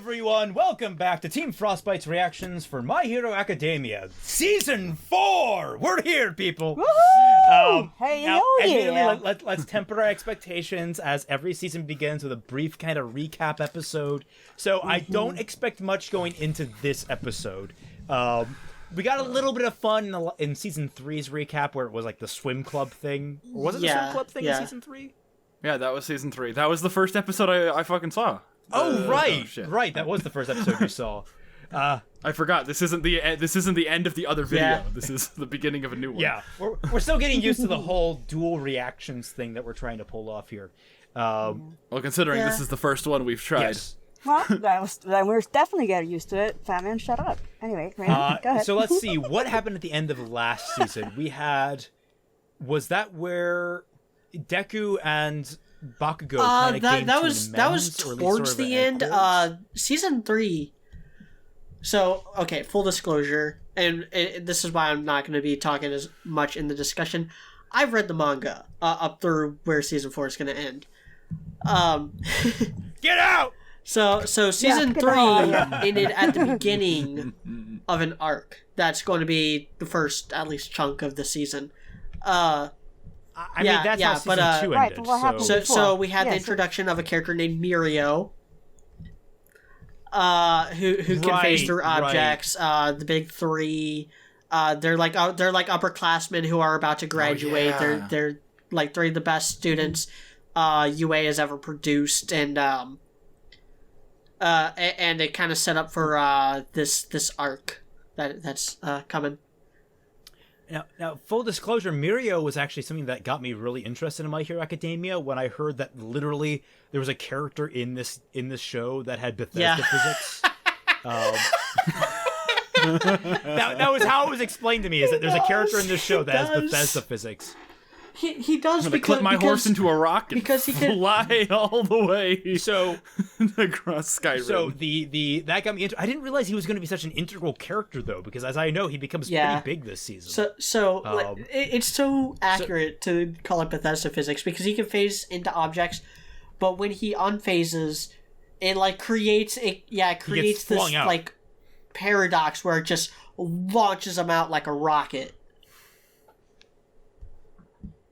everyone, welcome back to Team Frostbite's reactions for My Hero Academia Season 4! We're here, people! Woohoo! Hey, now, yeah! let's temper our expectations as every season begins with a brief kind of recap episode. So I don't expect much going into this episode. We got a little bit of fun in Season 3's recap where it was like the swim club thing. Or was it the swim club thing in Season 3? Yeah, that was Season 3. That was the first episode I fucking saw. Oh, right! Right, that was the first episode you saw. I forgot. This isn't the end of the other video. Yeah. This is the beginning of a new one. Yeah, we're still getting used to the whole dual reactions thing that we're trying to pull off here. Well, considering this is the first one we've tried. Yes. Well, we're definitely getting used to it. Fatman, shut up. Anyway, Raymond, go ahead. So let's see. What happened at the end of last season? We had... Was that where Deku and Bakugo kind of that was towards the end. Season 3. So, okay, full disclosure, and this is why I'm not going to be talking as much in the discussion. I've read the manga up through where Season 4 is going to end. Get out! So Season 3 ended at the beginning of an arc. That's going to be the first, at least, chunk of the season. I mean, that's how Season 2 ended. But what happened so we had the introduction of a character named Mirio, who can phase through objects. The big three, they're like upperclassmen who are about to graduate. Oh, yeah. They're like three of the best students UA has ever produced, and it kind of set up for this arc that's coming. Now, full disclosure, Mirio was actually something that got me really interested in My Hero Academia when I heard that literally there was a character in this show that had Bethesda physics. That was how it was explained to me, is that there's a character in this show that has Bethesda physics. He does clip my horse into a rock and because he can fly all the way so across Skyrim. So that got me I didn't realize he was going to be such an integral character though, because as I know, he becomes pretty big this season. It's so accurate to call it Bethesda physics because he can phase into objects, but when he unphases, it like creates this like paradox where it just launches him out like a rocket.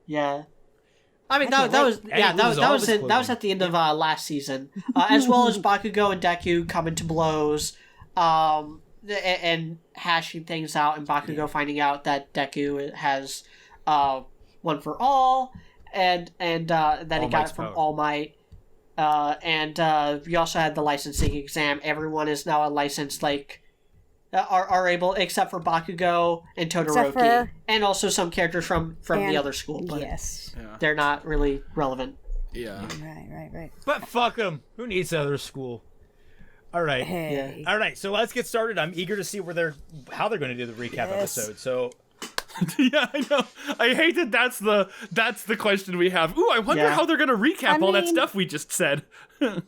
Yeah, I mean that was at the end of last season, as well as Bakugo and Deku coming to blows, and hashing things out, and Bakugo finding out that Deku has one for all, and that he got it from All Might, and we also had the licensing exam. Everyone is now a licensed are able, except for Bakugo and Todoroki, and also some characters from the other school, but they're not really relevant. Yeah. Right. But fuck them. Who needs the other school? All right. Hey. All right, so let's get started. I'm eager to see how they're going to do the recap episode. So yeah, I know. I hate that that's the question we have. Ooh, I wonder how they're going to recap all that stuff we just said. You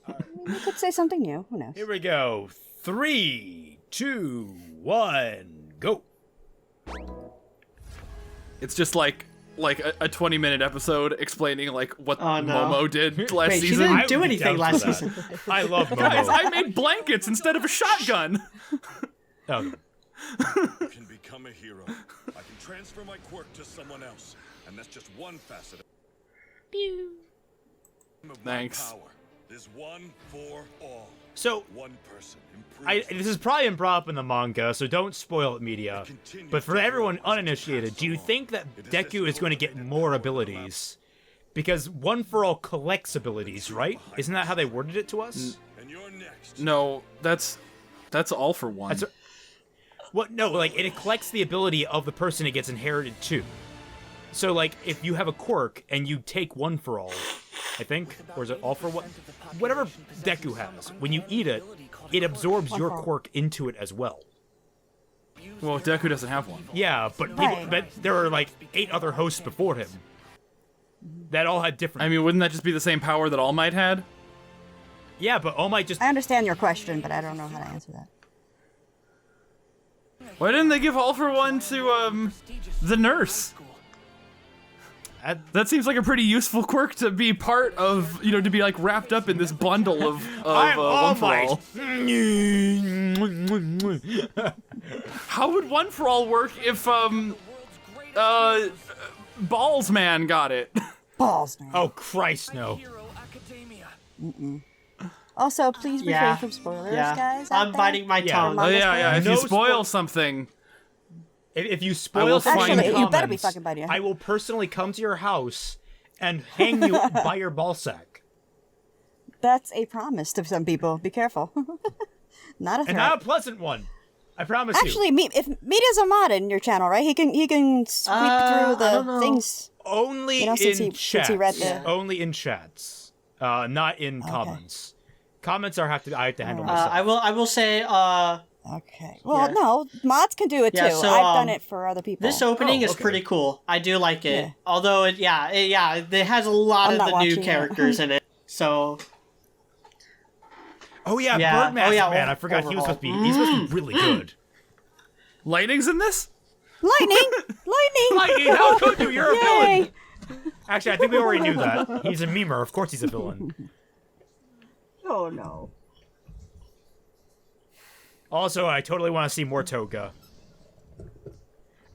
could say something new. Who knows? Here we go. 3, 2, 1, go. It's just like a 20-minute episode explaining what Momo did last Wait, season. She didn't do anything last season. I love Momo. Guys, I made blankets instead of a shotgun. Oh. You can become a hero. I can transfer my quirk to someone else, and that's just one facet of Thanks. power. There's one for all. So one person. This is probably brought up in the manga, so don't spoil it, media. But for everyone uninitiated, do you think that Deku is going to get more abilities? Because One for All collects abilities, right? Isn't that how they worded it to us? And you're next. No, that's All for One. What? No, it collects the ability of the person it gets inherited to. So, if you have a quirk and you take One for All, I think, or is it All for One? Whatever Deku has, when you eat it, it absorbs your quirk into it as well. Well, Deku doesn't have one. Yeah, but there were 8 other hosts before him that all had different. I mean, wouldn't that just be the same power that All Might had? Yeah, but All Might just. I understand your question, but I don't know how to answer that. Why didn't they give All for One to the nurse? That seems like a pretty useful quirk to be part of, you know, to be like wrapped up in this bundle of One For All. How would One For All work if Balls Man got it? Balls, man. Oh Christ, no. Also, please refrain from spoilers, guys. I'm biting my tongue. Oh yeah. If No you spoil something, If you I spoil will something in find- the Actually, you better be comments, fucking biting it. I will personally come to your house and hang you by your ballsack. That's a promise to some people. Be careful. Not a threat. And not a pleasant one. I promise Actually, if Media's a mod in your channel, right? He can sweep through I the don't know. things. Only You know, in since he chats. read the- Only in chats. Not in comments. Comments I have to handle myself. I will say Okay. Well, no, mods can do it Yeah, too. so, I've done it for other people. this opening is okay. pretty cool. I do like it. Yeah. Although it has a lot I'm of not the new watching it. characters in it. So Oh yeah, Yeah. Birdmask Oh, yeah, man. I forgot he was supposed to be. He's supposed to be really good. lightning's in this? Lightning! Lightning! Lightning, how could you? You're a Yay! villain. Actually, I think we already knew that. He's a memer. Of course, he's a villain. Oh no. Also, I totally want to see more Toga.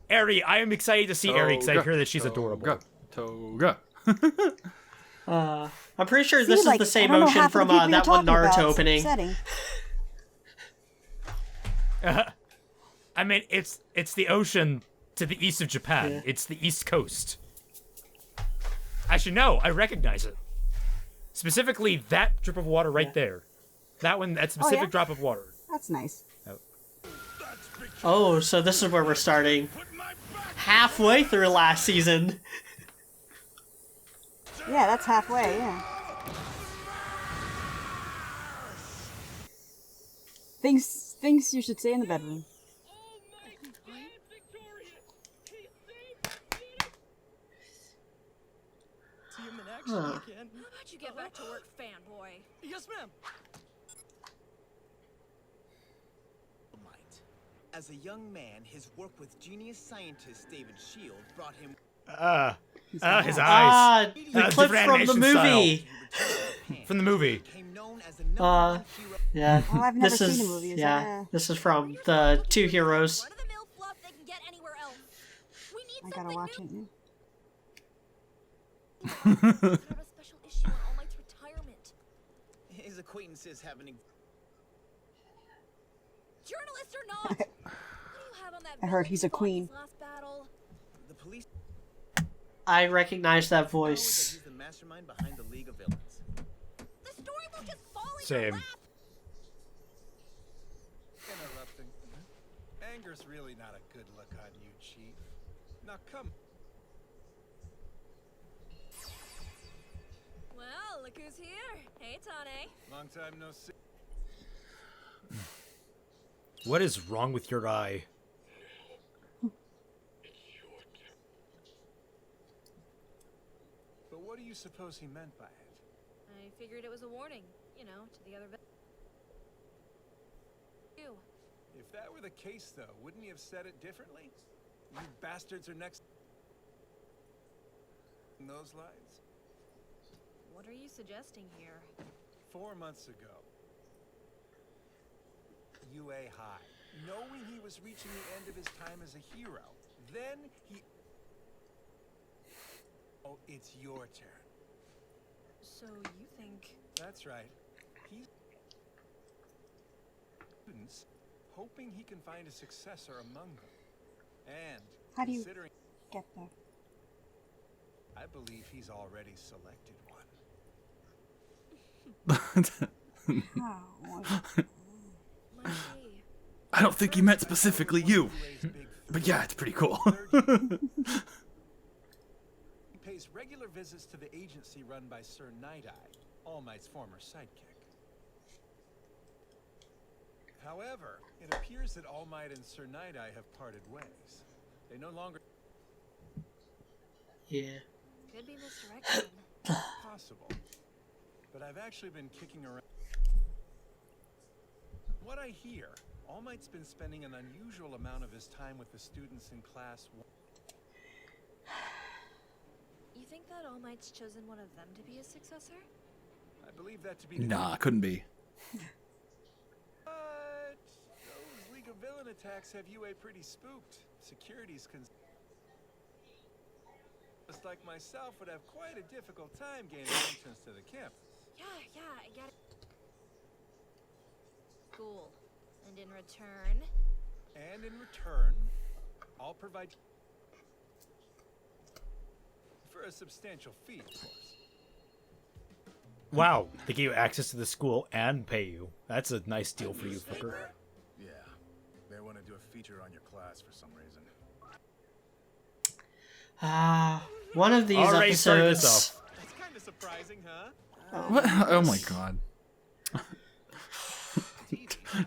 Eri, I am excited to see Eri because I hear that she's adorable. Toga. I'm pretty sure this is like, the same I don't know ocean half of the from people you're that one talking about. Naruto It's opening. upsetting. I mean, it's the ocean to the east of Japan. Yeah. It's the East Coast. Actually, no, I recognize it. Specifically, that drip of water right there. That specific yeah? drop of water. That's nice. Oh, so this is where we're starting. Halfway through last season. Yeah, that's halfway. Yeah. Things you should say in the bedroom. How about you get back to work, fanboy? Yes, ma'am. As a young man, his work with genius scientist David Shield brought him His eyes. The clip different from the animation movie. From the movie. became known as the #1 hero. Yeah. Oh, I've never this seen is the movie. this is from the Two Heroes. Run-of-the-mill fluff they can get anywhere else. We need I gotta watch it. new. Put out a special issue on All Might's retirement. His acquaintances have an Journalist or not? What do you have on that I heard villain he's a who fought queen. his last battle? the police I recognize that know that voice. he's the mastermind behind the League of Villains. The story will just fall in Same. your lap. Interrupting. Anger's really not a good look on you, Chief. Now come. Well, look who's here. Hey, Tane. Long time no see. What is wrong with your eye? But what do you suppose he meant by it? I figured it was a warning, you know, to the other you. If that were the case, though, wouldn't he have said it differently? You bastards are next. In those lines? What are you suggesting here? 4 months ago. UA High. Knowing he was reaching the end of his time as a hero. Then he... Oh, it's your turn. So you think... That's right. He's... Students, hoping he can find a successor among them. And, How do you- considering... Get there. I believe he's already selected one. Oh, Might be. I don't think he meant specifically you. UA's big But yeah, it's pretty cool. He pays regular visits to the agency run by Sir Night-Eye, All Might's former sidekick. However, it appears that All Might and Sir Night-Eye have parted ways. They no longer Yeah. Could be misdirection. possible. But I've actually been kicking around. What I hear, All Might's been spending an unusual amount of his time with the students in class 1. You think that All Might's chosen one of them to be his successor? I believe that to be the Nah, couldn't be. But those League of Villain attacks have UA pretty spooked. Security's just like myself would have quite a difficult time gaining entrance to the campus. Yeah, I get it. Cool. And in return? And in return, I'll provide for a substantial fee, of course. Wow, they give you access to the school and pay you. That's a nice deal for you, fucker. Yeah, they want to do a feature on your class for some reason. One of these Already started this episodes. off. That's kind of surprising, huh? What? Oh my god.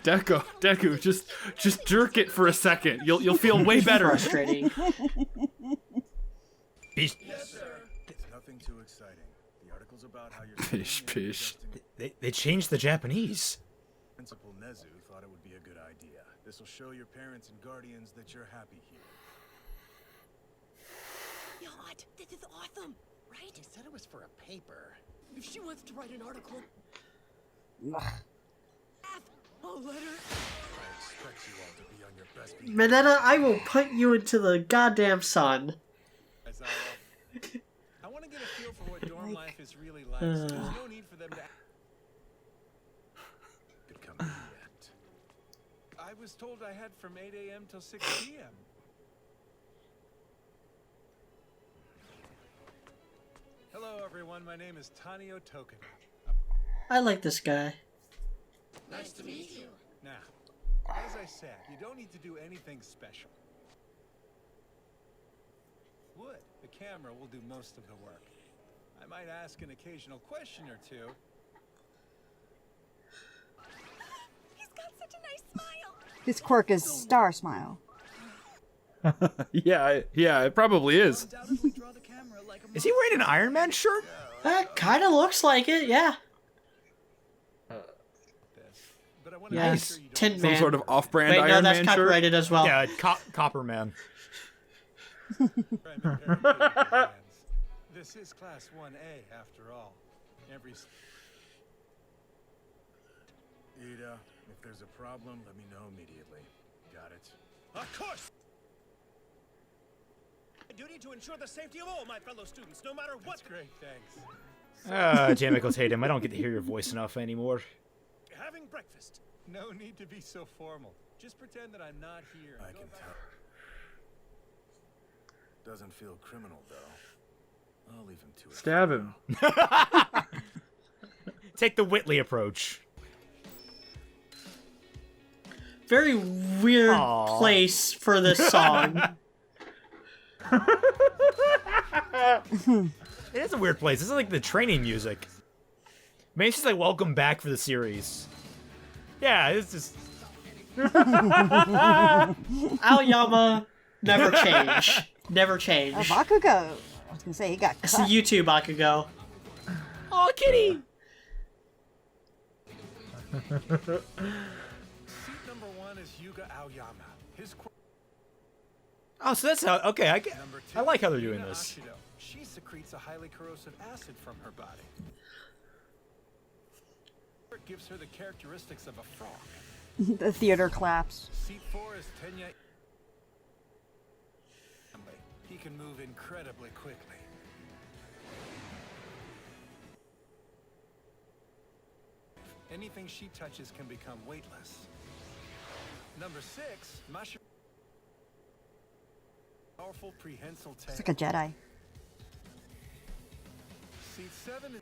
Deku, just jerk it for a second. You'll feel way better. Frustrating. Yes, sir. It's nothing too exciting. The article's about how you're Pish. They changed the Japanese. Principal Nezu thought it would be a good idea. This will show your parents and guardians that you're happy here. Yacht, this is awesome, right? He said it was for a paper. If she wants to write an article, I'll let her. I expect you all to be on your best behavior. Mineta, I will put you into the goddamn sun. As I want to get a feel for what dorm life is really like. So there's no need for them to. Could come to the end. I was told I had from 8 a.m. till 6 p.m. Hello, everyone. My name is Tanio Token. I like this guy. Nice to meet you. Now, as I said, you don't need to do anything special. The camera will do most of the work. I might ask an occasional question or two. He's got such a nice smile. His quirk is star smile. Yeah, it probably is. Undoubtedly draw the camera like a Is he wearing an Iron Man shirt? That kind of looks like it, yeah. But I want to Yes, make sure you don't Tin Some Man. sort of off-brand Wait, Iron no, that's Man shirt. copyrighted as well. Yeah, Copper Man. primary plans. This is Class 1A after all. Ida, if there's a problem, let me know immediately. Got it? Of course! My duty to ensure the safety of all my fellow students, no matter what. That's great, thanks. Jamiko Tatum, I don't get to hear your voice enough anymore. Having breakfast. No need to be so formal. Just pretend that I'm not here. I can tell. Doesn't feel criminal, though. I'll leave him to it. Stab him. Take the Whitley approach. Very weird Aww. place for this song. It is a weird place. This is like the training music. Maybe it's just like welcome back for the series. Yeah, it's just... Aoyama, never change. Never change. Bakugo. I was gonna say he got It's the cut. YouTube Bakugo. Oh, kitty! Seat number 1 is Yuga Aoyama. His Oh, so that's how... Okay, number 2. I like how they're doing Yuna this. Ashido. She secretes a highly corrosive acid from her body. It gives her the characteristics of a frog. The theater claps. Seat 4 is Tenya. He can move incredibly quickly. Anything she touches can become weightless. Number 6, Mashi. Powerful prehensile tail. It's like a Jedi. Seat 7 is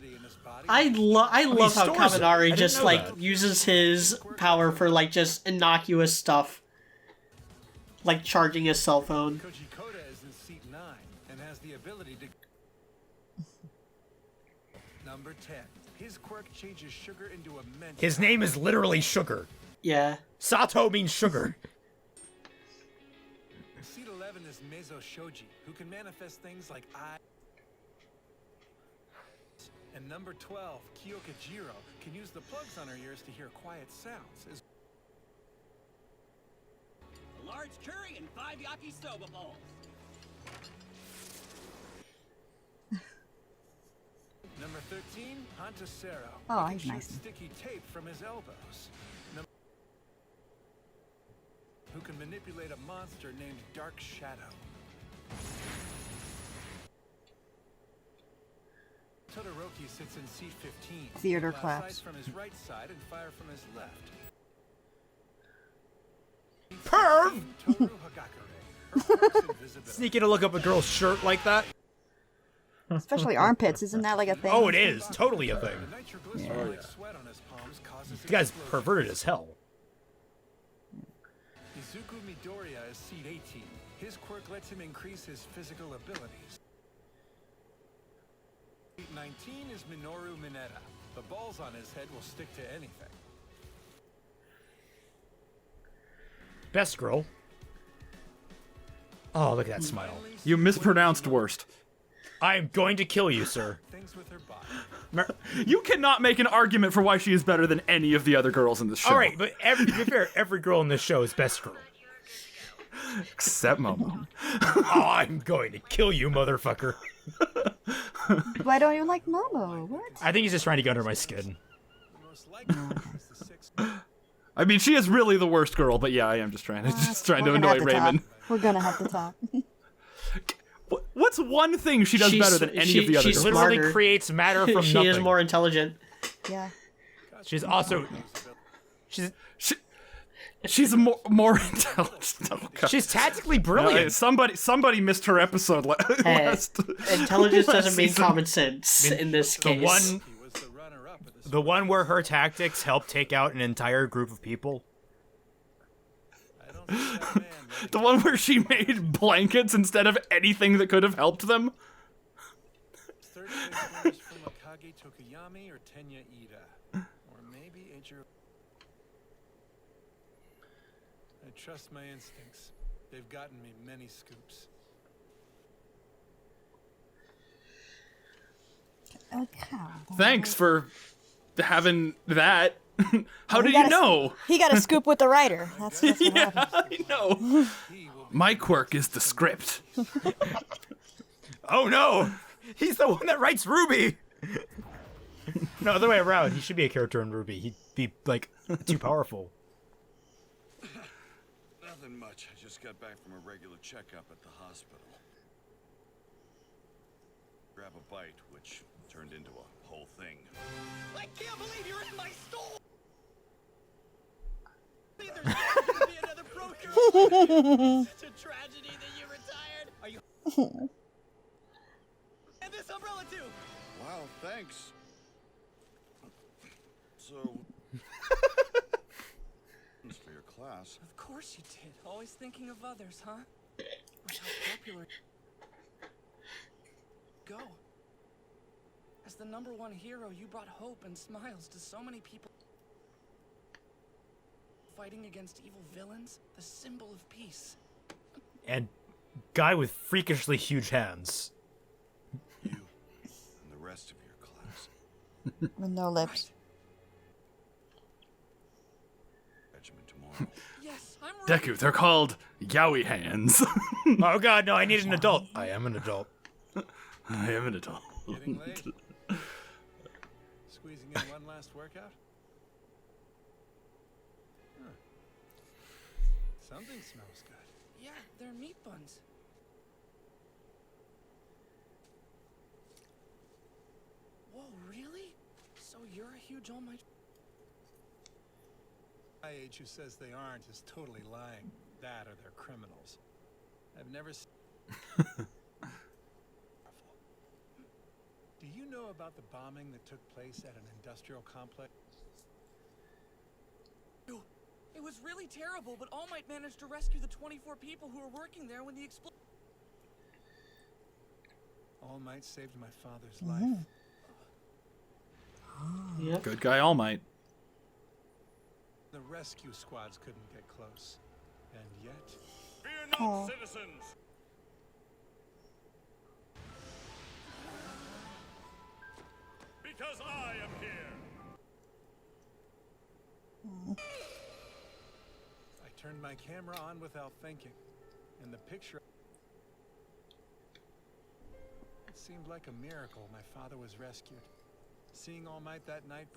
in his body. I love how stores it. I Kaminari didn't just know like that. uses his power for like just innocuous stuff, like charging his cell phone. Koji Koda is in seat 9 and has the ability to. Number 10. His quirk changes sugar into a mint. His name is literally Sugar. Yeah. Sato means sugar. Seat 11 is Meizo Shoji, who can manifest things like eye. And number 12, Kyoka Jiro, can use the plugs on her ears to hear quiet sounds. A large curry and 5 yaki soba bowls. 13, Hunter Oh, he he's can nice. shoot sticky tape from his elbows. Who can manipulate a monster named Dark Shadow. Todoroki sits in seat 15. Theater Blast claps. sights from his right side and fire from his left. Perv! Toru Hagakure. Her quirk's invisibility. Sneaking to look up a girl's shirt like that? Especially armpits. Isn't that like a thing? Oh, it is. Totally a thing. The nitroglycerin-like sweat on his palms causes The guy's perverted as hell. Izuku Midoriya is seed 18. His quirk lets him increase his physical abilities. Seed 19 is Minoru Mineta. The balls on his head will stick to anything. Best girl. Oh, look at that smile. You mispronounced worst. I am going to kill you, sir. Things with her body. You cannot make an argument for why she is better than any of the other girls in this show. All right, but to be fair, every girl in this show is best girl. Except Momo. Oh, I'm going to kill you, motherfucker. Why don't you like Momo? What? I think he's just trying to get under my skin. Most likely is the sixth. I mean, she is really the worst girl, but yeah, I am just trying to We're gonna annoy have to Raymond. talk. We're gonna have to talk. What's one thing she does better than any of the other she's girls? Literally smarter. creates matter from She nothing. is more intelligent. Yeah. She's also... She's more intelligent. Oh, God. She's tactically No, brilliant. somebody missed her episode last. Intelligence last doesn't mean season. common sense in this The case. one, He was the runner-up of the the one where her tactics help take out an entire group of people. I don't see that man ready The one where she made blankets instead of anything that could have helped them. Third place winners from Akagi Tokuyami or Tenya Ida. Or maybe Eiichiro. I trust my instincts. They've gotten me many scoops. Okay. Thanks for having that. How did gotta you know? He got a scoop with the writer. That's what Yeah, happened. I know. My quirk is the script. Oh no! He's the one that writes RWBY! No, other way around. He should be a character in RWBY. He'd be, like, too powerful. Nothing much. I just got back from a regular checkup at the hospital. Grab a bite, which turned into a whole thing. I can't believe you're in my store! There's gonna be another brochure. Such a tragedy that you retired. Are you? And this umbrella too. Wow, thanks. So, thanks for your class. Of course you did. Always thinking of others, huh? Look how popular. Go. As the #1 hero, you brought hope and smiles to so many people. Fighting against evil villains, the symbol of peace. And guy with freakishly huge hands. You and the rest of your class. With no lips. Regiment tomorrow. Yes, I'm ready. Deku, they're called yaoi hands. Oh god, no, I need an adult. I am an adult. I am an adult. Getting late. Squeezing in one last workout? Huh. Something smells good. Yeah, they're meat buns. Whoa, really? So you're a huge almighty... IH who says they aren't is totally lying. That or they're criminals. I've never seen... Do you know about the bombing that took place at an industrial complex? It was really terrible, but All Might managed to rescue the 24 people who were working there when the explosion... All Might saved my father's life. Yep. Good guy, All Might. The rescue squads couldn't get close. And yet... Fear not, citizens! Because I am here! I turned my camera on without thinking. And the picture... It seemed like a miracle my father was rescued. Seeing All Might that night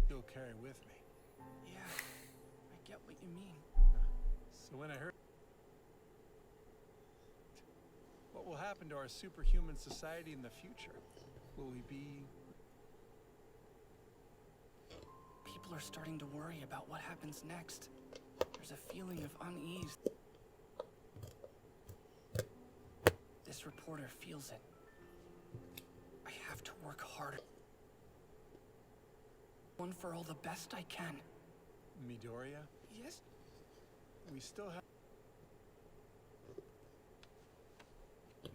still carry with me. Yeah, I get what you mean. So when I heard what will happen to our superhuman society in the future, will we be? People are starting to worry about what happens next. There's a feeling of unease. This reporter feels it. I have to work harder. One for all the best I can. Midoriya, Yes? we still have.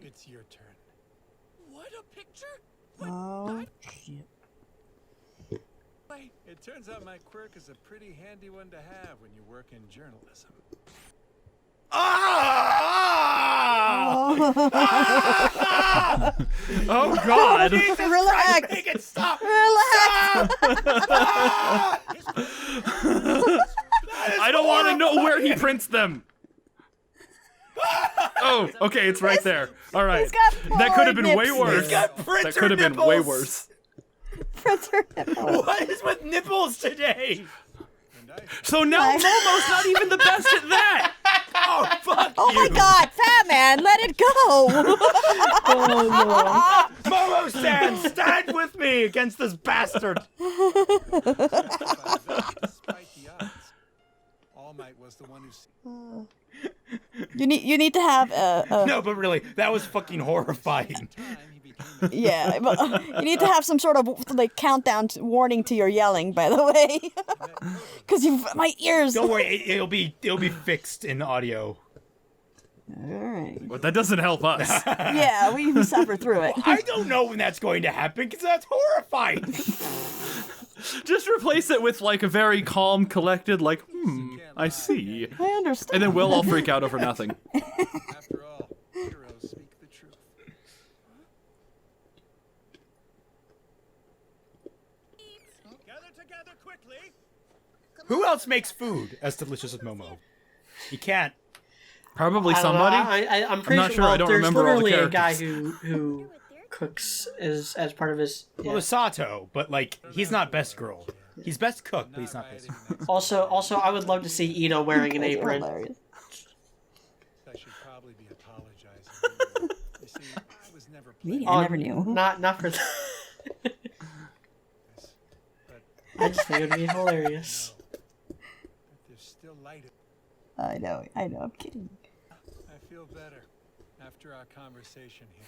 It's your turn. What a picture? Oh, shit. Wait, It turns out my quirk is a pretty handy one to have when you work in journalism. Oh God! Relax. Make it stop! Relax. I don't want to know where he prints them. Oh, okay, it's right there. All right, He's got that could have been way nips. worse. He's got That printer could have been way nipples. worse. Printer nipples. What is with nipples today? And I So now Momo's not even the best at that. Oh, fuck Oh you. my God, Fat Man, let it go. Momo-san, stand with me against this bastard. despite the odds, All Might was the one who. You need to have a No, but really, that was fucking horrifying. Time he became. yeah. But, you need to have some sort of like countdown warning to your yelling. By the way, because my ears. Don't worry, it'll be fixed in audio. All right. But that doesn't help us. Yeah, we suffer through it. I don't know when that's going to happen because that's horrifying. Just replace it with like a very calm, collected, like, I see. I understand. And then we'll all freak out over nothing. After all, heroes speak the truth. Gather together quickly. Who else makes food as delicious as Momo? You can't. Probably I don't know, somebody. I'm pretty not sure. sure, I Well, don't there's remember all the literally a guy characters. who cooks as part of his. Yeah. Well, Sato, but like he's not best girl. He's best cook, but he's not best. Also, I would love to see Ito wearing an Those are apron. hilarious. I should probably be apologizing. You see, I was never Me, planning I never knew. Not for. this, but I just think it would be hilarious. that there's still light. I know. I'm kidding. I feel better after our conversation here,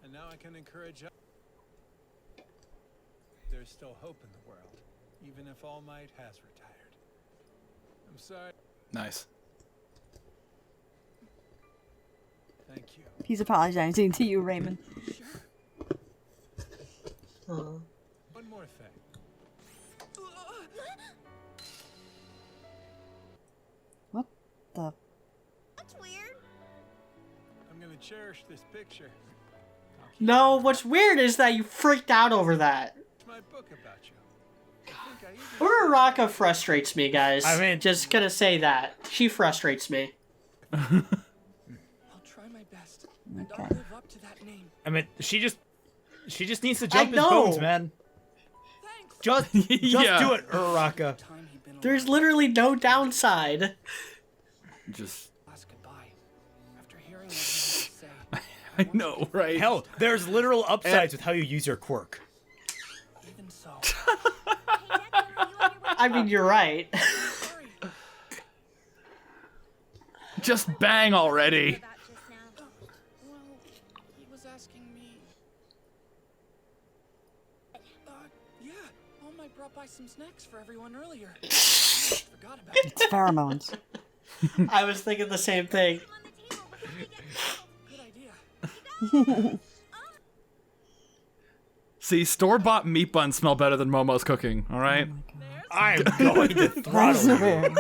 and now I can encourage. There's still hope in the world, even if All Might has retired. I'm sorry. Nice. Thank you. He's apologizing to you, Raymond. One more thing. What the? That's weird. I'm gonna cherish this picture. No, what's weird is that you freaked out over that. It's my book about you. I think I even Uraraka frustrates me, guys. I mean- just gonna say that. She frustrates me. I'll try my best. And I'll Okay. live up to that name. I mean, she just needs to jump his know. bones, man. Thanks. Just Yeah. do it, Uraraka. Time he'd been There's alive. literally no downside. Just, Last goodbye. After hearing what he had to say, I know, right? Hell, there's literal upsides with how you use your quirk. even so, I mean, you're right. hurry. Just bang already. Well, he was asking me. Yeah, All Might brought by some snacks for everyone earlier. I forgot about it. It's pheromones. I was thinking the same thing. Good idea. See, store-bought meat buns smell better than Momo's cooking. All right. I'm going to throttle you. Successor's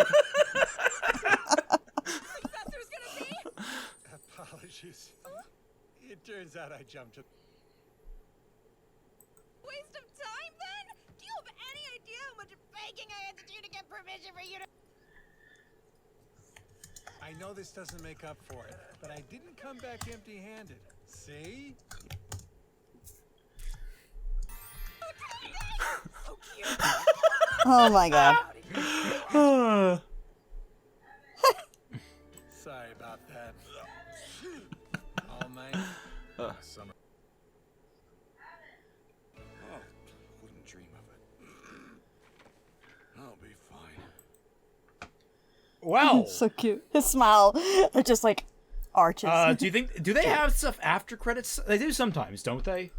gonna be. apologies. It turns out I jumped to. Waste of time then? Do you have any idea how much begging I had to do to get permission for you to... I know this doesn't make up for it, but I didn't come back empty-handed. See? Oh my god. Sorry about that. All night. Summer. Oh, wouldn't dream of it. I'll be fine. Well, So cute. His smile it just like arches. do they have stuff after credits? They do sometimes, don't they?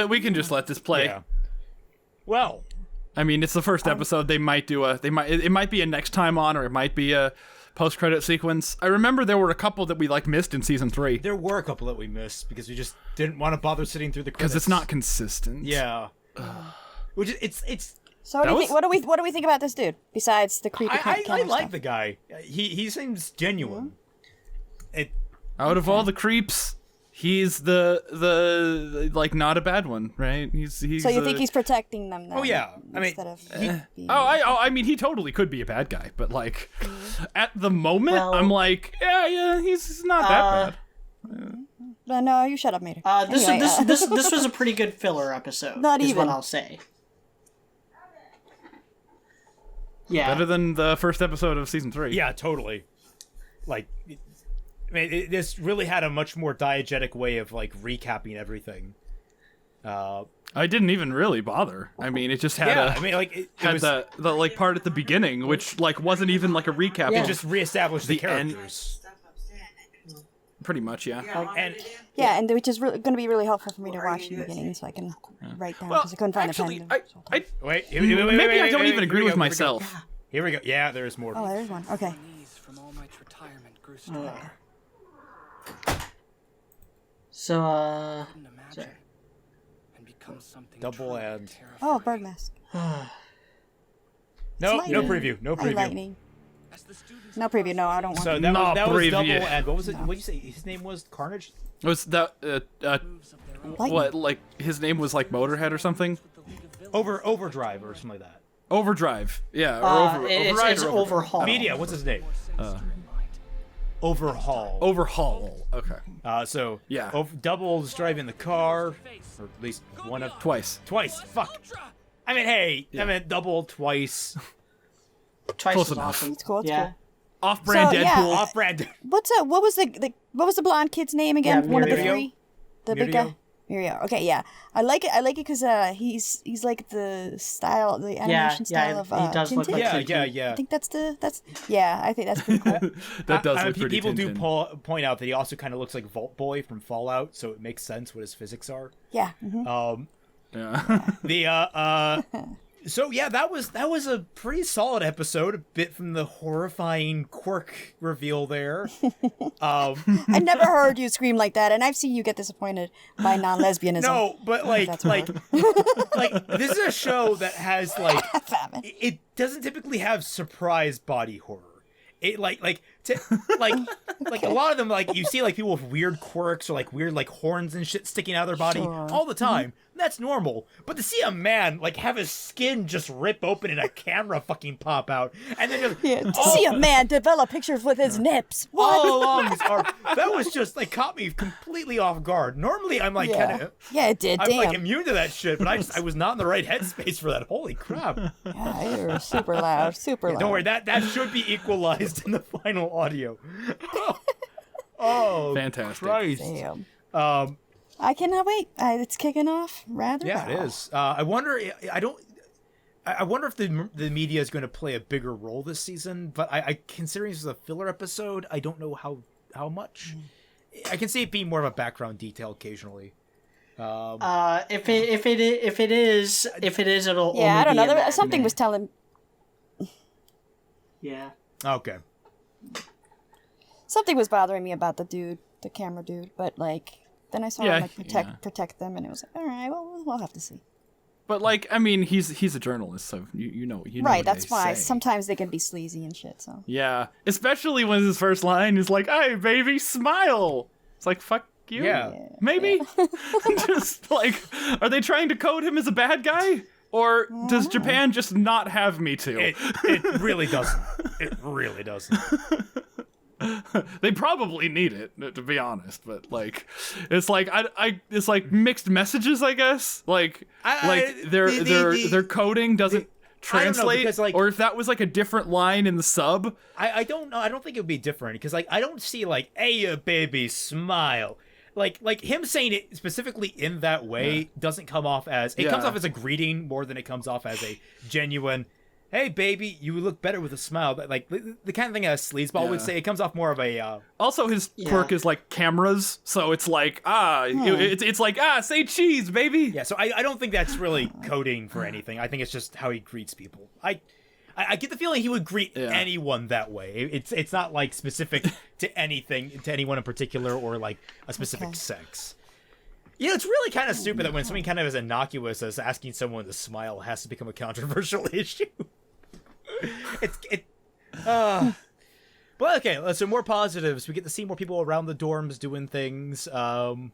We can just let this play. Yeah. Well, I mean, it's the first episode. It might be a next time on, or it might be a post-credit sequence. I remember there were a couple that we missed in season 3. there were a couple that we missed because we just didn't want to bother sitting through the credits. Because it's not consistent. Yeah. Which is, it's. So what do we think about this dude besides the creepy I camera like stuff? the guy. He seems genuine. Out of all the creeps, he's the not a bad one, right? He's So you think he's protecting them then? Oh yeah. I mean, instead of being- I mean, he totally could be a bad guy, but at the moment, Well- I'm like, yeah, he's not that bad. But no, you shut up, Mater. This was a pretty good filler episode. Not is even. what I'll say. Yeah. Better than the first episode of season 3. yeah, totally. This really had a much more diegetic way of recapping everything. I didn't even really bother. I mean, it just had it had was, the part at the beginning, which wasn't even a recap. Yeah. It just reestablished the end. characters. pretty much, yeah. And Yeah, and which is going to be really helpful for me to watch in the beginning, so I can write down because I couldn't find actually, a pen. wait, maybe I don't even agree with here we go. myself. Here we go. Yeah, there's more. Oh, there's one. Okay. Knees from all night retirement grew stronger. So, Couldn't imagine. And become something Double truly ad. terrifying. Oh, bird mask. No, It's no lightning. preview. No Hi, preview. lightning. As the students No preview. No, I don't want So to. that Not was preview. double ad. What was it? What did you say? His name was Carnage. It was that moves of their own Lightning. his name was Motorhead or something? with the League of Villains. Overdrive or something like that. Overdrive. Yeah, or Override it's or Overhaul. Media. What's his name? More sinister in mind. Overhaul. Overhaul. Okay. So Yeah. Double's driving the car, or at least one of Twice. Fuck. I mean, hey, I meant double twice. Twice Close as enough. awesome. It's cool. It's Yeah. cool. Off-brand So, yeah. Deadpool. Off-brand. What was the blonde kid's name again? Yeah, One of the Mirio. three. The big Mirio? guy. Mirio. Okay, yeah. I like it because he's like the style, the animation style of he does look Tintin. like Yeah. I think that's I think that's pretty cool. That does look pretty People do Tintin. point out that he also kind of looks like Vault Boy from Fallout, so it makes sense what his physics are. Yeah. Mhm. Yeah. So yeah, that was a pretty solid episode. A bit from the horrifying quirk reveal there. I never heard you scream like that, and I've seen you get disappointed by non-lesbianism. No, but That's like this is a show that has Fatman. it doesn't typically have surprise body horror. It like a lot of them you see people with weird quirks or weird horns and shit sticking out of their body all the time. That's normal. But to see a man have his skin just rip open and a camera fucking pop out and then just To see a man develop pictures with his nips. What? all along his arm, that was just caught me completely off guard. Normally I'm kind of Yeah, it did. I'm Damn. immune to that shit, but I was not in the right headspace for that. Holy crap. Yeah, you're super loud. Super loud. Don't worry, that should be equalized in the final audio. Oh, Fantastic. Christ. Damn. I cannot wait. It's kicking off rather Yeah, well. it is. I wonder. I wonder if the media is going to play a bigger role this season. But I considering this is a filler episode, I don't know how much. I can see it being more of a background detail occasionally. If it is, it'll. Yeah, I don't know. only be a Something matinee. was telling. Yeah. Okay. Something was bothering me about the camera dude. But then I saw him protect them, and it was all right. Well, we'll have to see. But I mean, he's a journalist, so you know. Right. What That's they why say. sometimes they can be sleazy and shit. So. Yeah, especially when his first line is "Hey, baby, smile." It's fuck you. Yeah. Maybe. Just are they trying to code him as a bad guy, or does Japan just not have Me Too? It really doesn't. It really doesn't. They probably need it, to be honest, but like, it's like it's like mixed messages, I guess. Like, their coding doesn't translate, because, like, or if that was like a different line in the sub. I don't know. I don't think it would be different because like I don't see like, "Hey, baby, smile." Like him saying it specifically in that way doesn't come off as comes off as a greeting more than it comes off as a genuine, "Hey, baby, you look better with a smile." But like the kind of thing a sleazeball would say, it comes off more of a. Also, his quirk is like cameras, so it's like it's like say cheese, baby. Yeah, so I don't think that's really coding for anything. I think it's just how he greets people. I get the feeling he would greet anyone that way. It's not like specific to anything, to anyone in particular, or like a specific sex. You know, it's really kind of stupid that when something kind of as innocuous as asking someone to smile has to become a controversial issue. But okay, so more positives. We get to see more people around the dorms doing things. The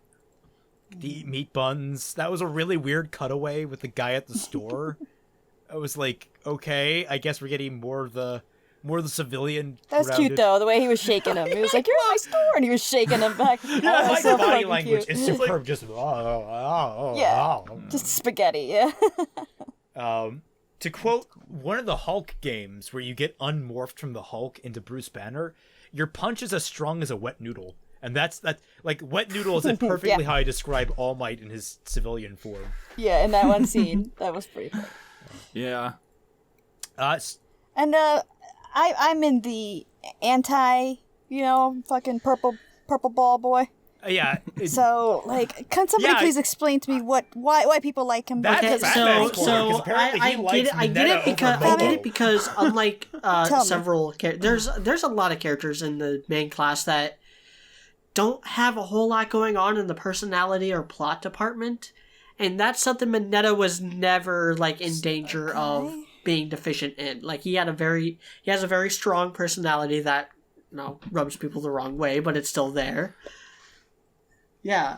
meat buns. That was a really weird cutaway with the guy at the store. I was like, okay, I guess we're getting more of the civilian. That was cute though, the way he was shaking him. He was like, "You're in my store," and he was shaking him back. Yeah, like so the body language cute. is superb. Just just spaghetti. Yeah. To quote one of the Hulk games where you get unmorphed from the Hulk into Bruce Banner, your punch is as strong as a wet noodle. And that's like wet noodle is perfectly how I describe All Might in his civilian form. Yeah, in that one scene, that was pretty funny. Yeah. And I'm in the anti, fucking purple ball boy. Yeah. So, like, can somebody please explain to me why people like him? That's I get it because unlike several there's a lot of characters in the main class that don't have a whole lot going on in the personality or plot department, and that's something Mineta was never like in danger of being deficient in. Like he has a very strong personality that rubs people the wrong way, but it's still there. Yeah.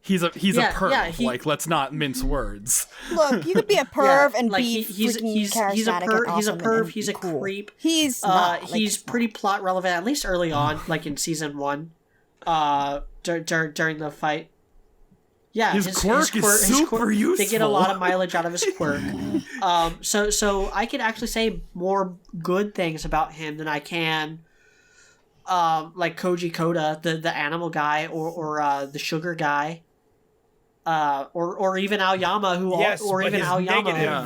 He's a perv. Like, let's not mince words. Look, you could be a perv and be he's charismatic. He's a perv. He's a cool. creep. He's not. He's pretty plot relevant, at least early on, like in season 1. During the fight. Yeah, his quirk is super useful. They get a lot of mileage out of his quirk. So I could actually say more good things about him than I can. Like Koji Koda, the animal guy, or the sugar guy, or even Aoyama,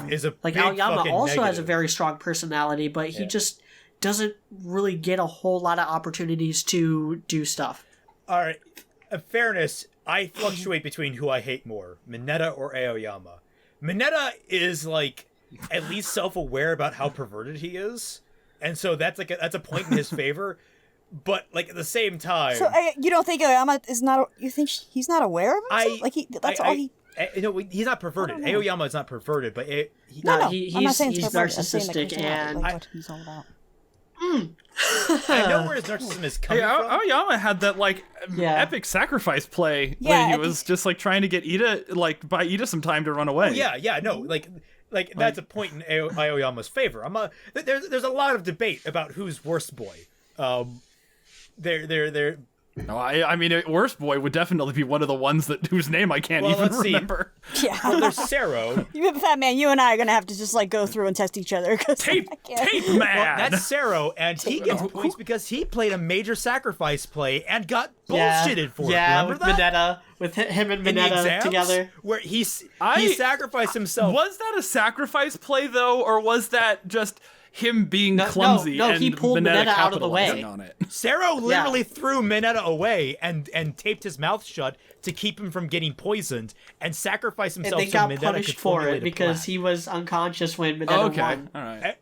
is a like big Aoyama also negative. has a very strong personality, but he just doesn't really get a whole lot of opportunities to do stuff. All right, in fairness, I fluctuate between who I hate more, Mineta or Aoyama. Mineta is like at least self-aware about how perverted he is, and so that's a point in his favor. But like at the same time, so you don't think Aoyama is not? You think he's not aware of himself? He's not perverted. Aoyama is not perverted, but he's narcissistic and what he's all about. I know where his narcissism is coming from. Aoyama had that epic sacrifice play when he was just like trying to get buy Ida some time to run away. Like that's a point in Aoyama's favor. There's a lot of debate about who's worst boy. They're No, I mean, Worst Boy would definitely be one of the ones whose name I can't even remember. Yeah. Well, there's Sero. Fat Man, you and I are gonna have to just go through and test each other. Tape Man. Well, that's Sero, and he gets points because he played a major sacrifice play and got bullshitted for it. Remember with that? With him and Mineta together, where he sacrificed himself. Was that a sacrifice play though, or was that just him being clumsy? No, he pulled Mineta out of the way. On it. Sero literally threw Mineta away and taped his mouth shut to keep him from getting poisoned and sacrificed himself. And they got Mineta punished for it because he was unconscious when Mineta won. All right.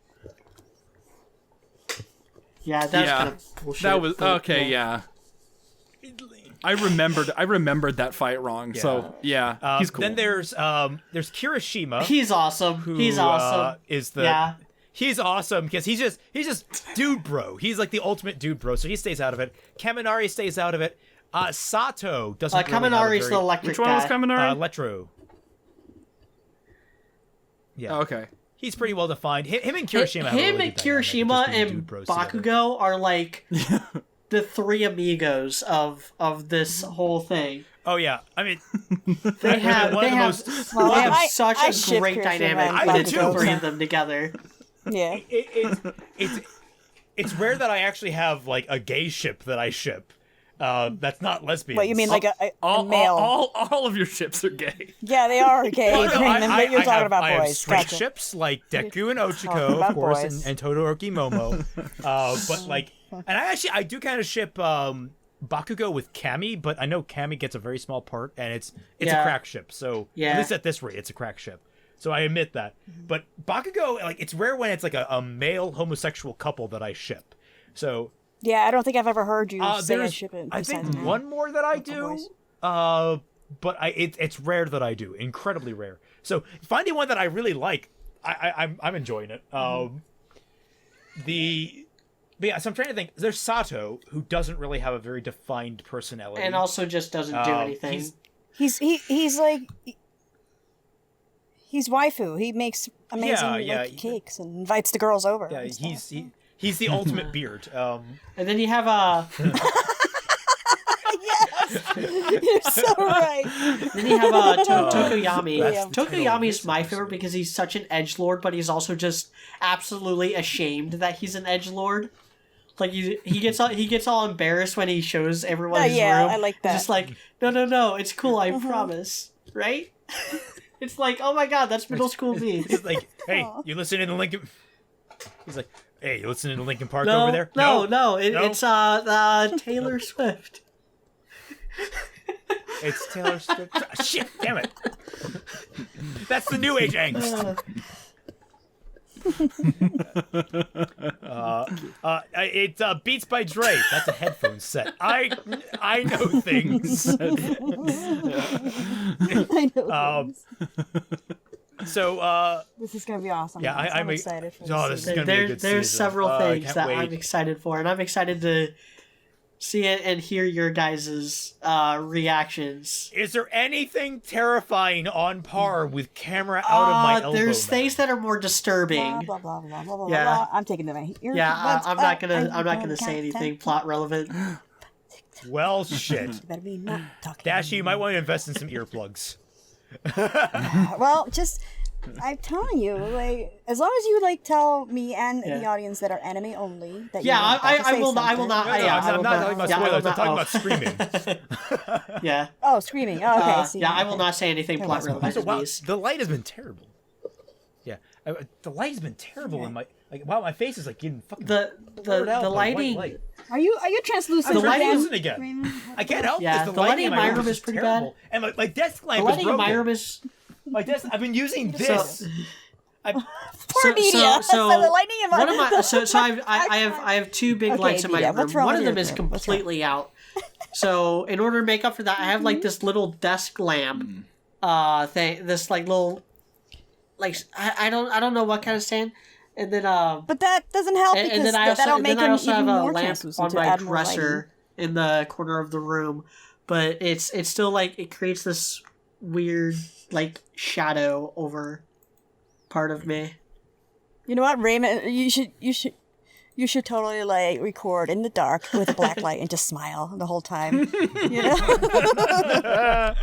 Yeah, that's kind of bullshit. That was okay. Yeah. I remembered that fight wrong. Yeah. So yeah, he's cool. Then there's Kirishima. He's awesome. He's awesome. He's awesome because he's just dude bro. He's like the ultimate dude bro. So he stays out of it. Kaminari stays out of it. Sato doesn't. Kaminari's the electric guy. Which one was Kaminari? Electro. Yeah. Oh, okay. He's pretty well defined. Him and Kirishima. Him and Kirishima and Bakugo are like the three amigos of this whole thing. Oh yeah, I mean, They have I such a ship great Kirsten dynamic and when it's the Bakugo. three of them together. Yeah. It's rare that I actually have like a gay ship that I ship. That's not lesbian. What you mean, like a male? All of your ships are gay. Yeah, they are gay. Well, no, You're talking about I have boys. straight Gotcha. ships like Deku and Talking Ochiko, about of course, boys. and Todoroki Momo. But like, and I do kind of ship Bakugo with Kami, but I know Kami gets a very small part, and it's a crack ship. So at least at this rate, it's a crack ship. So I admit that. But Bakugo, like, it's rare when it's like a male homosexual couple that I ship. So Yeah, I don't think I've ever heard you say I ship it. I think besides men. one more that I do. boys. But it's rare that I do, incredibly rare. So finding one that I really like, I'm enjoying it. But yeah, so I'm trying to think. There's Sato, who doesn't really have a very defined personality, And also just doesn't do anything. He's like he's waifu. He makes amazing cakes and invites the girls over. Yeah, and stuff. he's the ultimate beard. And then you have You're so right. Then you have Tokoyami. Yeah. Tokoyami is my favorite because he's such an edgelord, but he's also just absolutely ashamed that he's an edgelord. Like he gets all embarrassed when he shows everyone his room. I like that. He's just like, no, it's cool, I promise, right? It's like, oh my god, that's middle school me. He's like, hey, you listening to Linkin? He's like, hey, you listening to Linkin Park No, over there? No, it's Taylor Swift. It's Taylor Swift. Shit, damn it. That's the new age angst. It's Beats by Dre. That's a headphone set. I know things. I know. So This is gonna be awesome. yeah, I'm excited for this. this is season. gonna be a good There's season. several I things can't that wait. I'm excited for, and I'm excited to see it and hear your guys' reactions. Is there anything terrifying on par with camera out of my elbow? There's man? things that are more disturbing. Blah, blah, blah, blah, blah, Yeah. blah. I'm taking them. Yeah, I'm not gonna say anything plot relevant. Well, shit. Better be not talking. Dashie, you might want to invest in some earplugs. Well, just I'm telling you, like, as long as you like tell me and the audience that are anime only that Yeah, you're about to I say will not. I will something. not. Yeah, I'm not talking about spoilers. I'm talking about screaming. Yeah. Oh, screaming. Oh, okay. See, Yeah, I will not say anything plot was- relevant. Also, wow, Please. the light has been terrible. Yeah, the light has been terrible in my wow. My face is like getting fucking The blurred out by white lighting. light. Are you translucent? The lighting again? is- Listen again. Raymond? I can't help Yeah, this. the lighting in my room is is pretty terrible. bad. And my desk The lamp is lighting in broken. my room is. My desk. I've been using this. Poor media. So the lightning in my one of my I have two big Okay, lights in my Media, room. what's wrong One with of them your is room? What's wrong? completely out. So in order to make up for that, I have like this little desk lamp, thing. This like little, like I don't know what kind of stand. And then But that doesn't help because and then I also, that'll and make then I him also have even a more lamp translucent on to my add more lighting. dresser in the corner of the room, but it's still like it creates this weird like shadow over part of me. You know what, Raymond? You should totally like record in the dark with a black light and just smile the whole time. You know?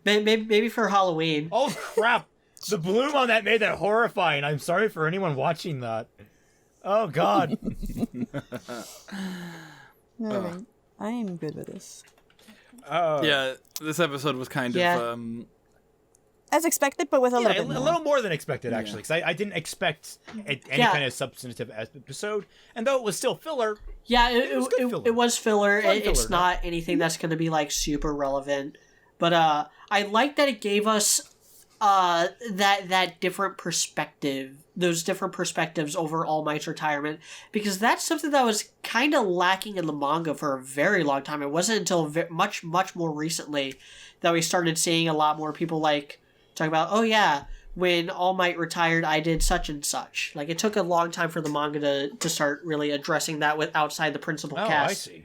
Maybe for Halloween. Oh crap! The bloom on that made that horrifying. I'm sorry for anyone watching that. Oh god. All right. I am good with this. Yeah, this episode was kind of As expected, but with a little bit more. A little more than expected, actually, because I didn't expect any kind of substantive episode, and though it was still filler. Yeah, it was good filler. It was filler. Fun It's filler, not anything that's going to be like super relevant, but I like that it gave us that different perspective, those different perspectives over All Might's retirement, because that's something that was kind of lacking in the manga for a very long time. It wasn't until much more recently that we started seeing a lot more people like talking about, oh yeah, when All Might retired, I did such and such. Like, it took a long time for the manga to start really addressing that with outside the principal cast. I see.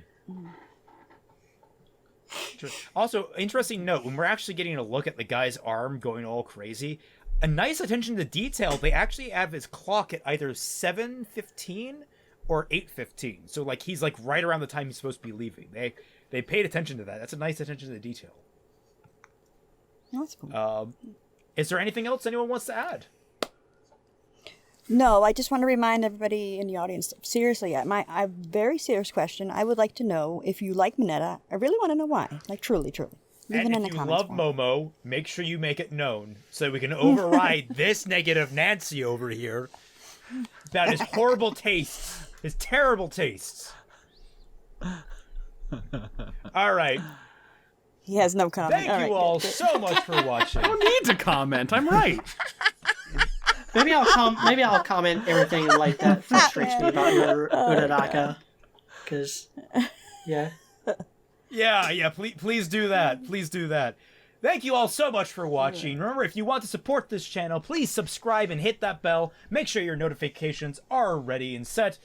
Sure. Also, interesting note, when we're actually getting a look at the guy's arm going all crazy, a nice attention to detail, they actually have his clock at either 7:15 or 8:15. So like he's like right around the time he's supposed to be leaving. They paid attention to that. That's a nice attention to the detail. That's cool. Is there anything else anyone wants to add? No, I just want to remind everybody in the audience, seriously, a very serious question. I would like to know if you like Minetta. I really want to know why. Like, truly. Leave it in the If you comments. love Momo, make sure you make it known so we can override this negative Nancy over here about his horrible tastes, his terrible tastes. All right. He has no comment. Thank you all so much for watching. I don't need to comment. I'm right. Maybe I'll comment everything like that frustrates me about your Uraraka. Because, yeah. Yeah, please do that. Please do that. Thank you all so much for watching. Remember, if you want to support this channel, please subscribe and hit that bell. Make sure your notifications are ready and set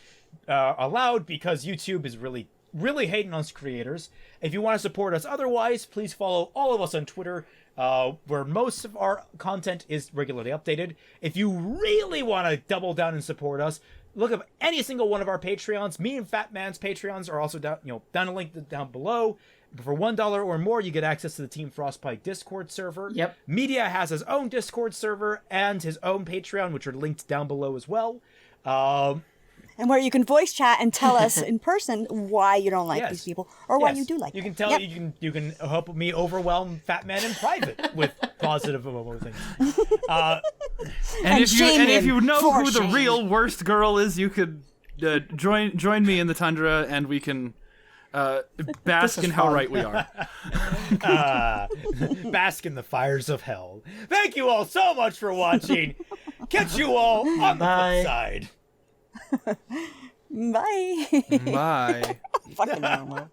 allowed, because YouTube is really hating on us creators. If you want to support us otherwise, please follow all of us on Twitter, where most of our content is regularly updated. If you really want to double down and support us, look up any single one of our Patreons. Me and Fat Man's Patreons are also down a link down below. For $1 or more, you get access to the Team Frostbite Discord server. Yep. Media has his own Discord server and his own Patreon, which are linked down below as well. And where you can voice chat and tell us in person why you don't like these people, or why you do like them. them. Can tell you can help me overwhelm Fat Man in private with positive things. And if you know who the real worst girl is, you could join me in the tundra, and we can bask in how right we are. Bask in the fires of hell. Thank you all so much for watching. Catch you all on the flip side. Bye. Bye. Fucking normal.